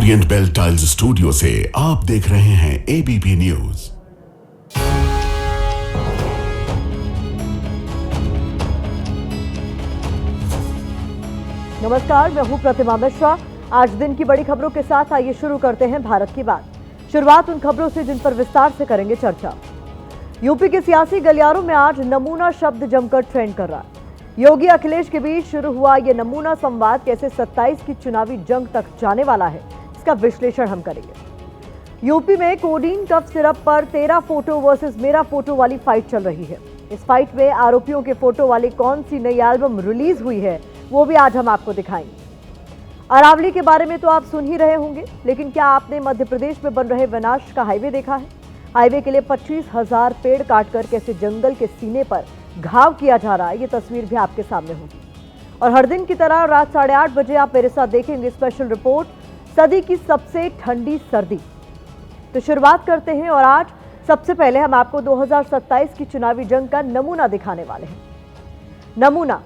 Orient bell tiles studio से आप देख रहे हैं एबीपी न्यूज। नमस्कार, मैं हूं प्रतिमा मिश्रा। आज दिन की बड़ी खबरों के साथ आइए शुरू करते हैं भारत की बात। शुरुआत उन खबरों से जिन पर विस्तार से करेंगे चर्चा। यूपी के सियासी गलियारों में आज नमूना शब्द जमकर ट्रेंड कर रहा है। योगी अखिलेश के बीच शुरू हुआ ये नमूना संवाद कैसे 27 की चुनावी जंग तक जाने वाला है, इसका विश्लेषण हम करेंगे। यूपी में कोडीन कफ सिरप पर तेरा फोटो वर्सेस मेरा फोटो वाली फाइट चल रही है। इस फाइट में आरोपियों के फोटो वाली कौन सी नई एल्बम रिलीज हुई है, वो भी आज हम आपको दिखाएंगे। अरावली के बारे में तो आप सुन ही रहे होंगे, लेकिन क्या आपने मध्य प्रदेश में बन रहे विनाश का हाईवे देखा है? हाईवे के लिए 25,000 पेड़ काटकर कैसे जंगल के सीने पर घाव किया जा रहा है, ये तस्वीर भी आपके सामने होगी। और हर दिन की तरह रात 8:30 बजे आप मेरे साथ देखेंगे स्पेशल रिपोर्ट, सदी की सबसे ठंडी सर्दी। तो शुरुआत करते हैं और आज सबसे पहले हम आपको 2027 की चुनावी जंग का नमूना दिखाने वाले हैं। नमूना,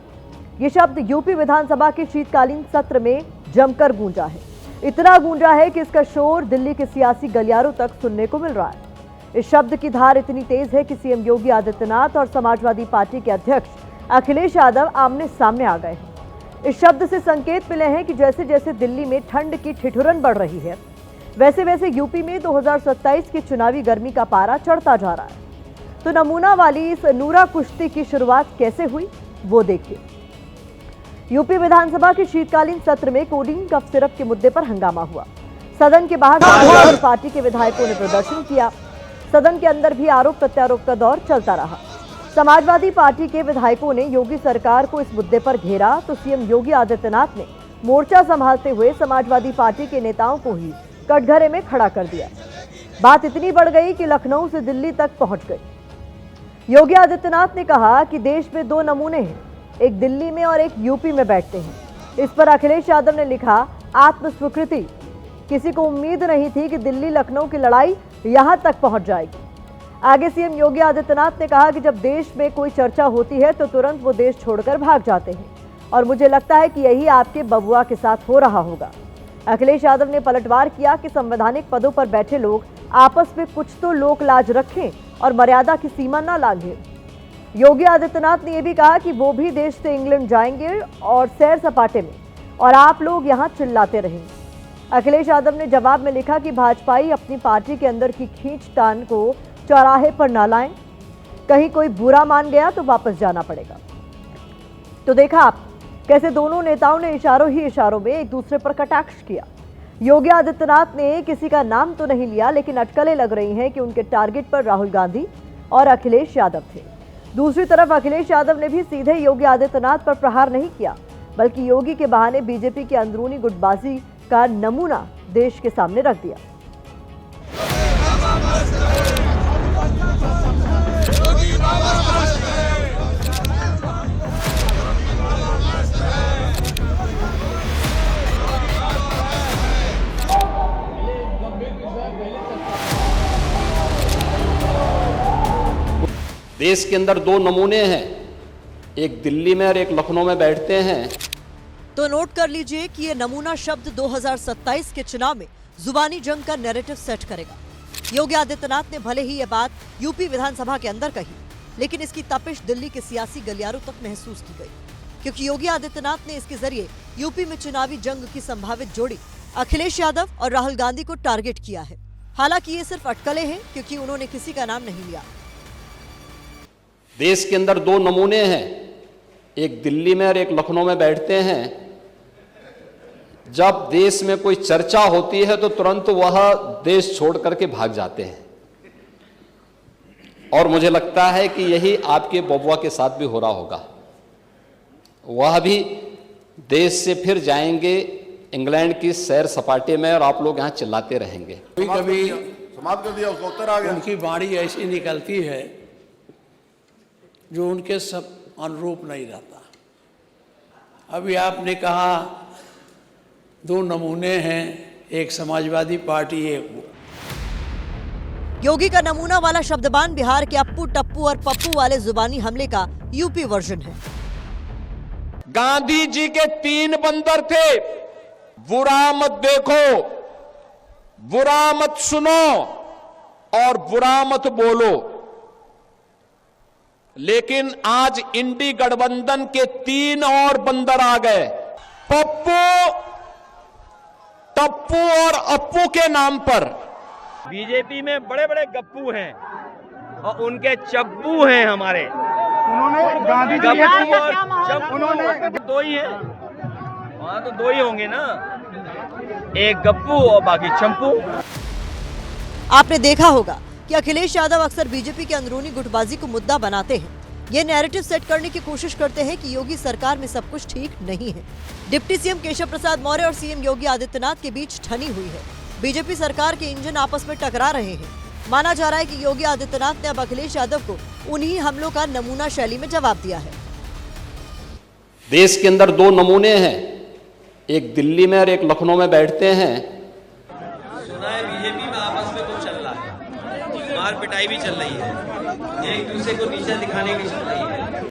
ये शब्द यूपी विधानसभा के शीतकालीन सत्र में जमकर गूंजा है। इतना गूंजा है कि इसका शोर दिल्ली के सियासी गलियारों तक सुनने को मिल रहा है। इस शब्द की धार इतनी तेज है कि सीएम योगी आदित्यनाथ और समाजवादी पार्टी के अध्यक्ष अखिलेश यादव आमने सामने आ गए हैं। इस शब्द से संकेत मिले हैं कि जैसे जैसे दिल्ली में ठंड की ठिठुरन बढ़ रही है, वैसे वैसे यूपी में 2027 की चुनावी गर्मी का पारा चढ़ता जा रहा है। तो नमूना वाली इस नूरा कुश्ती की शुरुआत कैसे हुई, वो देखिए। यूपी विधानसभा के शीतकालीन सत्र में कोडीन कफ सिरप के मुद्दे पर हंगामा हुआ। सदन के बाहर समाजवादी पार्टी के विधायकों ने प्रदर्शन किया। सदन के अंदर भी आरोप प्रत्यारोप का दौर चलता रहा। समाजवादी पार्टी के विधायकों ने योगी सरकार को इस मुद्दे पर घेरा तो सीएम योगी आदित्यनाथ ने मोर्चा संभालते हुए समाजवादी पार्टी के नेताओं को ही कटघरे में खड़ा कर दिया। बात इतनी बढ़ गई कि लखनऊ से दिल्ली तक पहुंच गई। योगी आदित्यनाथ ने कहा कि देश में दो नमूने हैं, एक दिल्ली में और एक यूपी में बैठते हैं। इस पर अखिलेश यादव ने लिखा, आत्मस्वीकृति। किसी को उम्मीद नहीं थी कि दिल्ली लखनऊ की लड़ाई यहां तक पहुंच जाएगी। आगे सीएम योगी आदित्यनाथ ने कहा कि जब देश में कोई चर्चा होती है तो तुरंत वो देश छोड़कर भाग जाते हैं, और मुझे लगता है कि यही आपके बबुआ के साथ हो रहा होगा। अखिलेश यादव ने पलटवार किया कि संवैधानिक पदों पर बैठे लोग आपस में कुछ तो लोक लाज रखें और मर्यादा की सीमा न लांघें। योगी आदित्यनाथ ने यह भी कहा कि वो भी देश से इंग्लैंड जाएंगे और सैर सपाटे में, और आप लोग यहां चिल्लाते रहेंगे। अखिलेश यादव ने जवाब में लिखा कि भाजपाई अपनी पार्टी के अंदर की खींचतान को चौराहे पर न लाएं, कहीं कोई बुरा मान गया तो वापस जाना पड़ेगा। तो देखा आप कैसे दोनों नेताओं ने इशारों ही इशारों में एक दूसरे पर कटाक्ष किया। योगी आदित्यनाथ ने किसी का नाम तो नहीं लिया, लेकिन अटकलें लग रही हैं कि उनके टारगेट पर राहुल गांधी और अखिलेश यादव थे। दूसरी तरफ अखिलेश यादव ने भी सीधे योगी आदित्यनाथ पर प्रहार नहीं किया, बल्कि योगी के बहाने बीजेपी की अंदरूनी गुटबाजी का नमूना देश के सामने रख दिया। देश के अंदर दो नमूने हैं, एक दिल्ली में और एक लखनऊ में बैठते हैं। तो नोट कर लीजिए कि ये नमूना शब्द 2027 के चुनाव में जुबानी जंग का नैरेटिव सेट करेगा। योगी आदित्यनाथ ने भले ही ये बात यूपी विधानसभा के अंदर कही, लेकिन इसकी तपिश दिल्ली के सियासी गलियारों तक महसूस की गई, क्योंकि योगी आदित्यनाथ ने इसके जरिए यूपी में चुनावी जंग की संभावित जोड़ी अखिलेश यादव और राहुल गांधी को टारगेट किया है। हालांकि ये सिर्फ अटकलें हैं, क्योंकि उन्होंने किसी का नाम नहीं लिया। देश के अंदर दो नमूने हैं, एक दिल्ली में और एक लखनऊ में बैठते हैं। जब देश में कोई चर्चा होती है तो तुरंत वह देश छोड़ करके भाग जाते हैं, और मुझे लगता है कि यही आपके बबुआ के साथ भी हो रहा होगा। वह भी देश से फिर जाएंगे इंग्लैंड की सैर सपाटे में, और आप लोग यहाँ चिल्लाते रहेंगे। कभी समाप्त कर दिया, उसका उत्तर आ गया। उनकी वाणी ऐसी निकलती है जो उनके सब अनुरूप नहीं रहता। अभी आपने कहा दो नमूने हैं, एक समाजवादी पार्टी, एक वो। योगी का नमूना वाला शब्दबान बिहार के अप्पू टप्पू और पप्पू वाले जुबानी हमले का यूपी वर्जन है। गांधी जी के 3 बंदर थे, बुरा मत देखो, बुरा मत सुनो और बुरा मत बोलो, लेकिन आज इंडी गठबंधन के 3 और बंदर आ गए। पप्पू, टप्पू और अप्पू के नाम पर। बीजेपी में बड़े बड़े गप्पू हैं और उनके चप्पू हैं हमारे। उन्होंने गांधी जी गप्पू और चप्पू उन्होंने 2 ही हैं, वहां तो 2 ही होंगे ना, एक गप्पू और बाकी चंपू। आपने देखा होगा कि अखिलेश यादव अक्सर बीजेपी के अंदरूनी गुटबाजी को मुद्दा बनाते हैं। ये नैरेटिव सेट करने की कोशिश करते हैं कि योगी सरकार में सब कुछ ठीक नहीं है। डिप्टी सीएम केशव प्रसाद मौर्य और सीएम योगी आदित्यनाथ के बीच ठनी हुई है। बीजेपी सरकार के इंजन आपस में टकरा रहे हैं। माना जा रहा है कि योगी आदित्यनाथ ने अब अखिलेश यादव को उन्हीं हमलों का नमूना शैली में जवाब दिया है। देश के अंदर 2 नमूने हैं, एक दिल्ली में और एक लखनऊ में बैठते हैं। सुना है बीजेपी में आपस में कुछ चल रहा है, मार पिटाई भी चल रही है, एक दूसरे को नीचा दिखाने की चल रही है।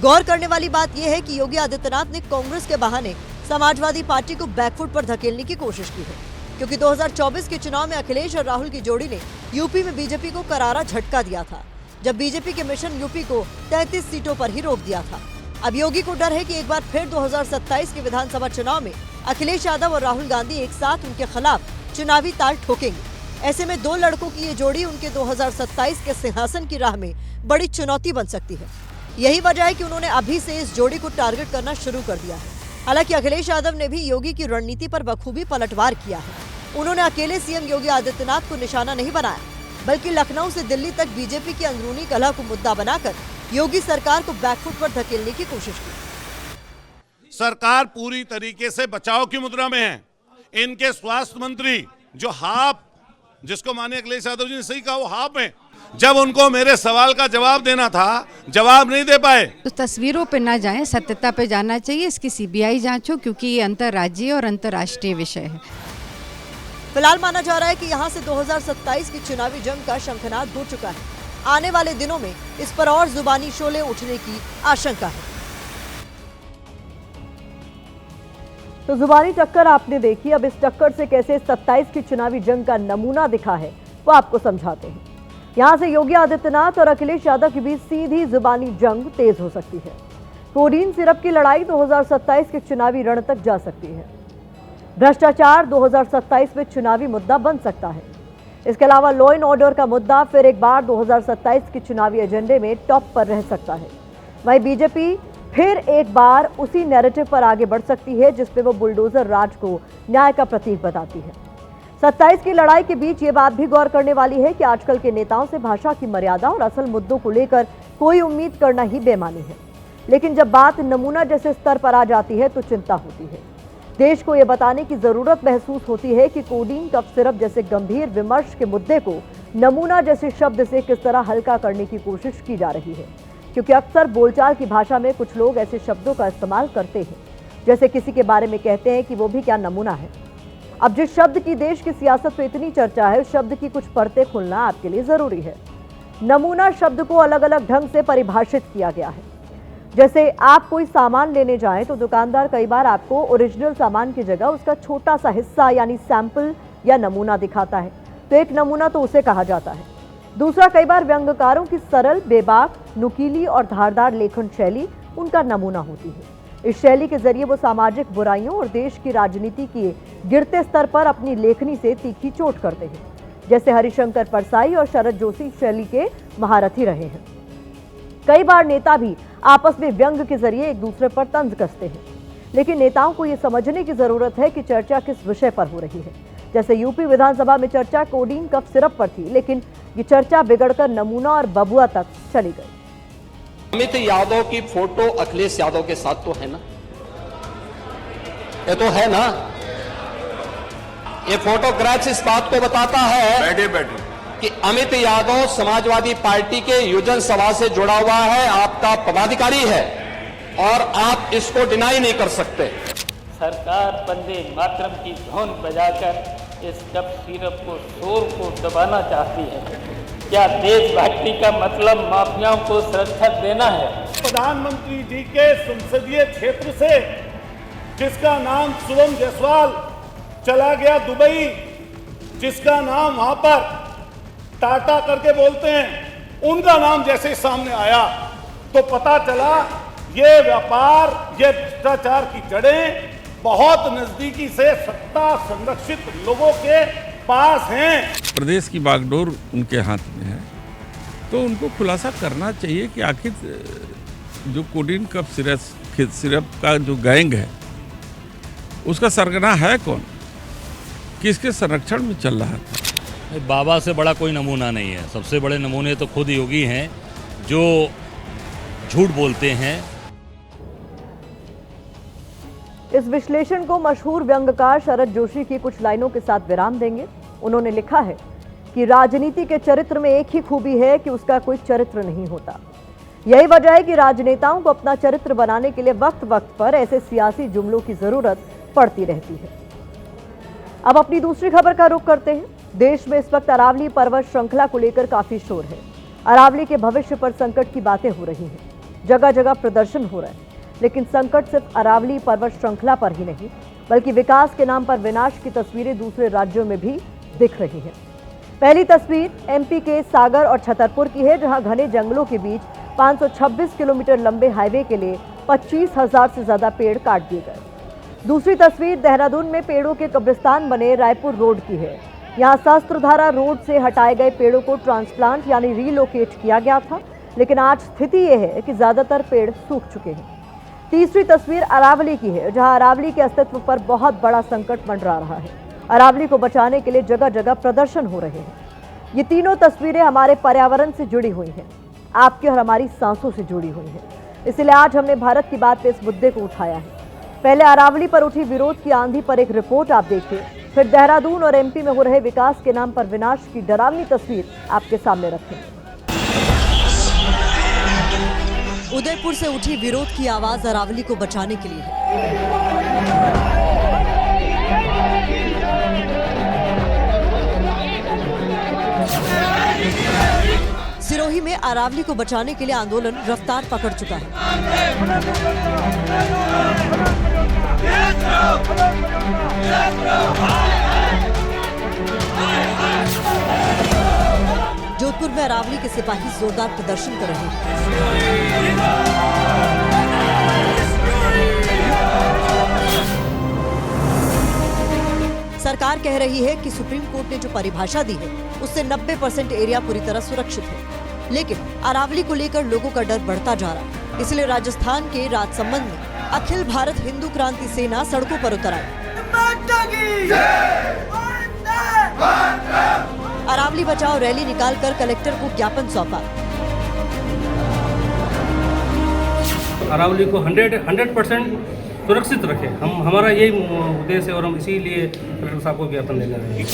गौर करने वाली बात यह है कि योगी आदित्यनाथ ने कांग्रेस के बहाने समाजवादी पार्टी को बैकफुट पर धकेलने की कोशिश की है, क्योंकि 2024 के चुनाव में अखिलेश और राहुल की जोड़ी ने यूपी में बीजेपी को करारा झटका दिया था, जब बीजेपी के मिशन यूपी को 33 सीटों पर ही रोक दिया था। अब योगी को डर है कि एक बार फिर 2027 के विधानसभा चुनाव में अखिलेश यादव और राहुल गांधी एक साथ उनके खिलाफ चुनावी ताल ठोकेंगे। ऐसे में 2 लड़कों की ये जोड़ी उनके 2027 के सिंहासन की राह में बड़ी चुनौती बन सकती है। यही वजह है कि उन्होंने अभी से इस जोड़ी को टारगेट करना शुरू कर दिया है। हालांकि अखिलेश यादव ने भी योगी की रणनीति पर बखूबी पलटवार किया है। उन्होंने अकेले सीएम योगी आदित्यनाथ को निशाना नहीं बनाया, बल्कि लखनऊ से दिल्ली तक बीजेपी की अंदरूनी कलह को मुद्दा बनाकर योगी सरकार को बैकफुट पर धकेलने की कोशिश की। सरकार पूरी तरीके से बचाव की मुद्रा में है। इनके स्वास्थ्य मंत्री जो हाफ, जिसको माननीय अखिलेश यादव जी ने सही कहा, वो हाफ में, जब उनको मेरे सवाल का जवाब देना था, जवाब नहीं दे पाए। तो तस्वीरों पे ना जाएं, सत्यता पे जाना चाहिए। इसकी सीबीआई जांच हो, क्योंकि ये अंतर्राज्यीय और अंतर्राष्ट्रीय विषय है। फिलहाल माना जा रहा है कि यहां से 2027 की चुनावी जंग का शंखनाद हो चुका है। आने वाले दिनों में इस पर और जुबानी शोले उठने की आशंका है। तो जुबानी टक्कर आपने देखी, अब इस टक्कर से कैसे 27 की चुनावी जंग का नमूना दिखा है वो आपको समझाते हैं। यहां से योगी आदित्यनाथ और अखिलेश यादव के बीच सीधी जुबानी जंग तेज हो सकती है। कोडीन सिरप की लड़ाई 2027 के चुनावी रण तक जा सकती है। भ्रष्टाचार 2027 में चुनावी मुद्दा बन सकता है। इसके अलावा लॉ एंड ऑर्डर का मुद्दा फिर एक बार 2027 के चुनावी एजेंडे में टॉप पर रह सकता है। वहीं बीजेपी फिर एक बार उसी नैरेटिव पर आगे बढ़ सकती है जिसपे वो बुलडोजर राज को न्याय का प्रतीक बताती है। 27 की लड़ाई के बीच ये बात भी गौर करने वाली है कि आजकल के नेताओं से भाषा की मर्यादा और असल मुद्दों को लेकर कोई उम्मीद करना ही बेमानी है। लेकिन जब बात नमूना जैसे स्तर पर आ जाती है तो चिंता होती है। देश को यह बताने की जरूरत महसूस होती है कि कोडीन कफ सिरप जैसे गंभीर विमर्श के मुद्दे को नमूना जैसे शब्द से किस तरह हल्का करने की कोशिश की जा रही है, क्योंकि अक्सर बोलचाल की भाषा में कुछ लोग ऐसे शब्दों का इस्तेमाल करते हैं जैसे किसी के बारे में कहते हैं कि वो भी क्या नमूना है। अब जिस शब्द की देश की सियासत में इतनी चर्चा है, उस शब्द की कुछ परतें खुलना आपके लिए जरूरी है। नमूना शब्द को अलग अलग ढंग से परिभाषित किया गया है। जैसे आप कोई सामान लेने जाएं तो दुकानदार कई बार आपको ओरिजिनल सामान की जगह उसका छोटा सा हिस्सा यानी सैंपल या नमूना दिखाता है, तो एक नमूना तो उसे कहा जाता है। दूसरा, कई बार व्यंग्यकारों की सरल, बेबाक, नुकीली और धारदार लेखन शैली उनका नमूना होती है। इस शैली के जरिए वो सामाजिक बुराइयों और देश की राजनीति के गिरते स्तर पर अपनी लेखनी से तीखी चोट करते हैं, जैसे हरिशंकर परसाई और शरद जोशी शैली के महारथी रहे हैं। कई बार नेता भी आपस में व्यंग के जरिए एक दूसरे पर तंज कसते हैं, लेकिन नेताओं को यह समझने की जरूरत है कि चर्चा किस विषय पर हो रही है। जैसे यूपी विधानसभा में चर्चा कोडीन कफ सिरप पर थी, लेकिन ये चर्चा बिगड़कर नमूना और बबुआ तक चली गई। अमित यादव की फोटो अखिलेश यादव के साथ तो है ना, ये तो है ना। ये फोटोग्राफ्स इस बात को बताता है बैठे कि अमित यादव समाजवादी पार्टी के योजन सभा से जुड़ा हुआ है, आपका पदाधिकारी है और आप इसको डिनाई नहीं कर सकते। सरकार वंदे मातरम की धुन बजाकर इस कफ सिरप को शोर को दबाना चाहती है। क्या देशभक्ति का मतलब माफियाओं को सुरक्षा देना है? प्रधानमंत्री जी के संसदीय क्षेत्र से जिसका नाम शुभम जायसवाल चला गया दुबई, जिसका नाम वहां पर टाटा करके बोलते हैं, उनका नाम जैसे सामने आया तो पता चला ये व्यापार, ये भ्रष्टाचार की जड़ें बहुत नजदीकी से सत्ता संरक्षित लोगों के पास हैं। प्रदेश की बागडोर उनके हाथ में है, तो उनको खुलासा करना चाहिए कि आखिर जो कोडीन कफ सिरप का जो गैंग है उसका सरगना है कौन, किसके संरक्षण में चल रहा था। बाबा से बड़ा कोई नमूना नहीं है। सबसे बड़े नमूने तो खुद योगी हैं जो झूठ बोलते हैं। इस विश्लेषण को मशहूर व्यंग्यकार शरद जोशी की कुछ लाइनों के साथ विराम देंगे। उन्होंने लिखा है कि राजनीति के चरित्र में एक ही खूबी है कि उसका कोई चरित्र नहीं होता। यही वजह है कि राजनेताओं को अपना चरित्र बनाने के लिए वक्त वक्त पर ऐसे सियासी जुमलों की जरूरत पड़ती रहती है। अब अपनी दूसरी खबर का रुख करते हैं। देश में इस वक्त अरावली पर्वत श्रृंखला को लेकर काफी शोर है। अरावली के भविष्य पर संकट की बातें हो रही हैं, जगह जगह प्रदर्शन हो रहे हैं। लेकिन संकट सिर्फ अरावली पर्वत श्रृंखला पर ही नहीं, बल्कि विकास के नाम पर विनाश की तस्वीरें दूसरे राज्यों में भी दिख रही हैं। पहली तस्वीर एमपी के सागर और छतरपुर की है, जहां घने जंगलों के बीच 526 किलोमीटर लंबे हाईवे के लिए 25,000 से ज्यादा पेड़ काट दिए गए। दूसरी तस्वीर देहरादून में पेड़ों के कब्रिस्तान बने रायपुर रोड की है। यहाँ शस्त्रधारा रोड से हटाए गए पेड़ों को ट्रांसप्लांट यानी रीलोकेट किया गया था, लेकिन आज स्थिति यह है कि ज्यादातर पेड़ सूख चुके हैं। तीसरी तस्वीर अरावली की है, जहां अरावली के अस्तित्व पर बहुत बड़ा संकट मंडरा रहा है। अरावली को बचाने के लिए जगह जगह प्रदर्शन हो रहे हैं। ये तीनों तस्वीरें हमारे पर्यावरण से जुड़ी हुई हैं, आपकी और हमारी सांसों से जुड़ी हुई हैं। इसलिए आज हमने भारत की बात पे इस मुद्दे को उठाया है। पहले अरावली पर उठी विरोध की आंधी पर एक रिपोर्ट आप देखिए, फिर देहरादून और एमपी में हो रहे विकास के नाम पर विनाश की डरावनी तस्वीर आपके सामने रखेंगे। उदयपुर से उठी विरोध की आवाज अरावली को बचाने के लिए है। सिरोही में अरावली को बचाने के लिए आंदोलन रफ्तार पकड़ चुका है। जोधपुर में अरावली के सिपाही जोरदार प्रदर्शन कर रहे हैं। सरकार कह रही है कि सुप्रीम कोर्ट ने जो परिभाषा दी है उससे 90% एरिया पूरी तरह सुरक्षित है, लेकिन अरावली को लेकर लोगों का डर बढ़ता जा रहा है। इसलिए राजस्थान के राजसमंद में अखिल भारत हिंदू क्रांति सेना सड़कों पर उतर आई। अरावली बचाओ रैली निकालकर कलेक्टर को ज्ञापन सौंपा। अरावली को 100% सुरक्षित रखें, हमारा यही उद्देश्य है और हम इसीलिए कलेक्टर साहब को ज्ञापन देना है।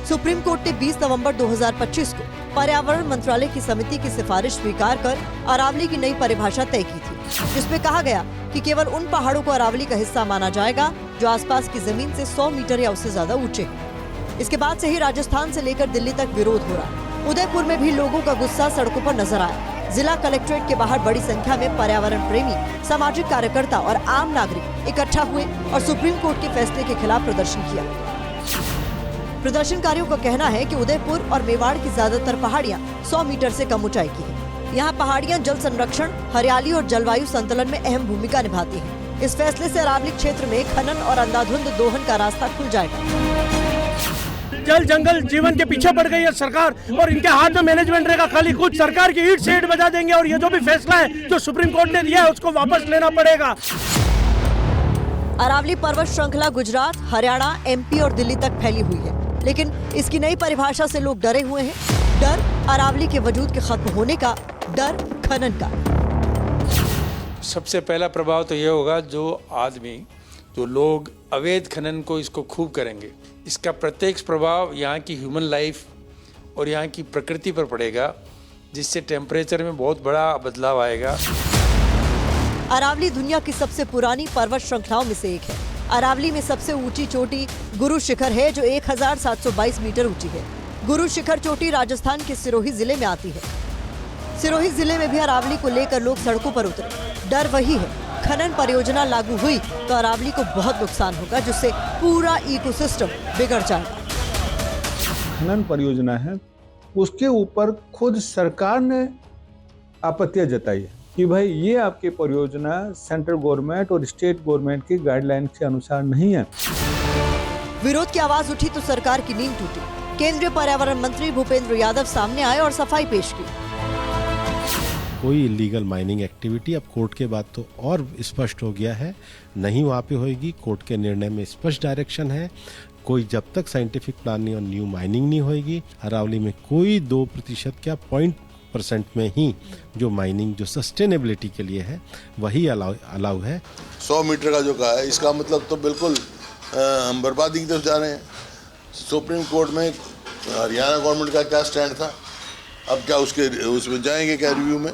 सुप्रीम कोर्ट ने 20 नवंबर 2025 को पर्यावरण मंत्रालय की समिति की सिफारिश स्वीकार कर अरावली की नई परिभाषा तय की थी, जिसमें कहा गया कि केवल उन पहाड़ों को अरावली का हिस्सा माना जाएगा जो आसपास की जमीन से 100 मीटर या उससे ज्यादा ऊंचे हैं। इसके बाद से ही राजस्थान से लेकर दिल्ली तक विरोध हो रहा। उदयपुर में भी लोगों का गुस्सा सड़कों पर नजर आया। जिला कलेक्ट्रेट के बाहर बड़ी संख्या में पर्यावरण प्रेमी, सामाजिक कार्यकर्ता और आम नागरिक इकट्ठा हुए और सुप्रीम कोर्ट के फैसले के खिलाफ प्रदर्शन किया। प्रदर्शनकारियों का कहना है कि उदयपुर और मेवाड़ की ज्यादातर पहाड़ियां 100 मीटर से कम ऊंचाई की हैं। यहाँ पहाड़ियां जल संरक्षण, हरियाली और जलवायु संतुलन में अहम भूमिका निभाती हैं। इस फैसले से अरावली क्षेत्र में खनन और अंधाधुंध दोहन का रास्ता खुल जाएगा। जल जंगल जीवन के पीछे पड़ गई है सरकार और इनके हाथ में मैनेजमेंट रहेगा। खाली कुछ सरकार की ईट से ईट बजा देंगे और ये जो भी फैसला है जो सुप्रीम कोर्ट ने दिया है उसको वापस लेना पड़ेगा। अरावली पर्वत श्रृंखला गुजरात, हरियाणा, एमपी और दिल्ली तक फैली हुई है, लेकिन इसकी नई परिभाषा से लोग डरे हुए हैं। डर अरावली के वजूद के खत्म होने का, डर खनन का। सबसे पहला प्रभाव तो ये होगा जो लोग अवैध खनन को इसको खूब करेंगे, इसका प्रत्यक्ष प्रभाव यहाँ की ह्यूमन लाइफ और यहाँ की प्रकृति पर पड़ेगा, जिससे टेम्परेचर में बहुत बड़ा बदलाव आएगा। अरावली दुनिया की सबसे पुरानी पर्वत श्रृंखलाओं में से एक है। अरावली में सबसे ऊंची चोटी गुरु शिखर है जो 1722 मीटर ऊंची है। गुरु शिखर चोटी राजस्थान के सिरोही जिले में आती है। सिरोही जिले में भी अरावली को लेकर लोग सड़कों पर उतरे। डर वही है खनन परियोजना लागू हुई तो अरावली को बहुत नुकसान होगा, जिससे पूरा इकोसिस्टम बिगड़ जाएगा। खनन परियोजना है, उसके ऊपर खुद सरकार ने आपत्तियां जताई है कि भाई ये आपकी परियोजना सेंट्रल गवर्नमेंट और स्टेट गवर्नमेंट की गाइडलाइन के अनुसार नहीं है। विरोध की आवाज उठी तो सरकार की नींद टूटी। केंद्रीय पर्यावरण मंत्री भूपेंद्र यादव सामने आए और सफाई पेश की। कोई इलीगल माइनिंग एक्टिविटी अब कोर्ट के बाद तो और स्पष्ट हो गया है, नहीं वहाँ पे होएगी। कोर्ट के निर्णय में स्पष्ट डायरेक्शन है, कोई जब तक साइंटिफिक प्लान नहीं और न्यू माइनिंग नहीं होएगी, अरावली में कोई 2% क्या 0% में ही जो माइनिंग जो सस्टेनेबिलिटी के लिए है वही अलाउ है। 100 मीटर का जो कहा है, इसका मतलब तो बिल्कुल हम बर्बादी की तरफ जा रहे हैं। सुप्रीम कोर्ट में हरियाणा गवर्नमेंट का क्या स्टैंड था, अब क्या उसमें जाएंगे क्या रिव्यू में?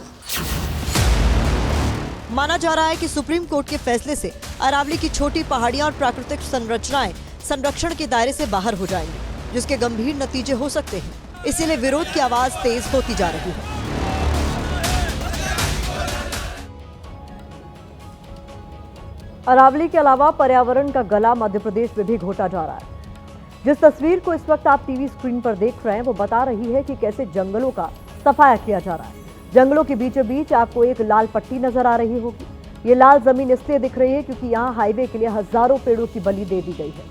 माना जा रहा है कि सुप्रीम कोर्ट के फैसले से अरावली की छोटी पहाड़ियां और प्राकृतिक संरचनाएं संरक्षण के दायरे से बाहर हो जाएंगी, जिसके गंभीर नतीजे हो सकते हैं। इसीलिए विरोध की आवाज तेज होती जा रही है। अरावली के अलावा पर्यावरण का गला मध्य प्रदेश में भी घोटा जा रहा है। जिस तस्वीर को इस वक्त आप टीवी स्क्रीन पर देख रहे हैं वो बता रही है कि कैसे जंगलों का सफाया किया जा रहा है। जंगलों के बीचों बीच आपको एक लाल पट्टी नजर आ रही होगी। ये लाल जमीन इसलिए दिख रही है क्योंकि यहाँ हाईवे के लिए हजारों पेड़ों की बलि दे दी गई है।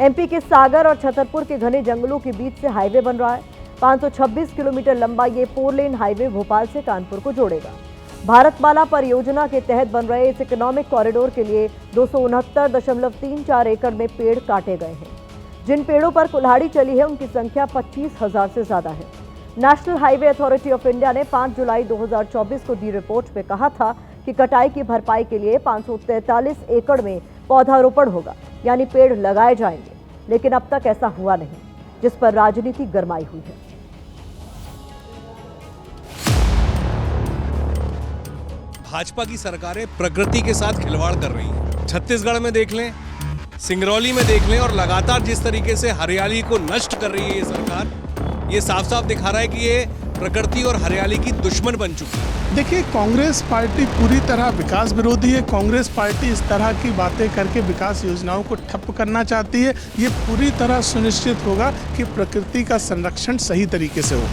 एमपी के सागर और छतरपुर के घने जंगलों के बीच से हाईवे बन रहा है। 526 किलोमीटर लंबा ये 4 लेन हाईवे भोपाल से कानपुर को जोड़ेगा। भारतमाला परियोजना के तहत बन रहे इस इकोनॉमिक कॉरिडोर के लिए 269.34 एकड़ में पेड़ काटे गए हैं। जिन पेड़ों पर कुल्हाड़ी चली है उनकी संख्या 25,000 से ज्यादा है। National highway authority of India ने 5 जुलाई 2024 को दी रिपोर्ट में कहा था कि कटाई की भरपाई के लिए 543 एकड़ में पौधारोपण होगा, यानी पेड़ लगाए जाएंगे, लेकिन अब तक ऐसा हुआ नहीं, जिस पर राजनीति गरमाई हुई है। भाजपा की सरकारें प्रकृति के साथ खिलवाड़ कर रही हैं। छत्तीसगढ़ में देख लें, सिंगरौली में देख लें, और लगातार जिस तरीके से हरियाली को नष्ट कर रही है ये सरकार, ये साफ साफ दिखा रहा है कि ये प्रकृति और हरियाली की दुश्मन बन चुकी है। देखिए, कांग्रेस पार्टी पूरी तरह विकास विरोधी है। कांग्रेस पार्टी इस तरह की बातें करके विकास योजनाओं को ठप्प करना चाहती है। ये पूरी तरह सुनिश्चित होगा कि प्रकृति का संरक्षण सही तरीके से हो।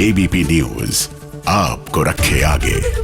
एबीपी न्यूज आपको रखे आगे।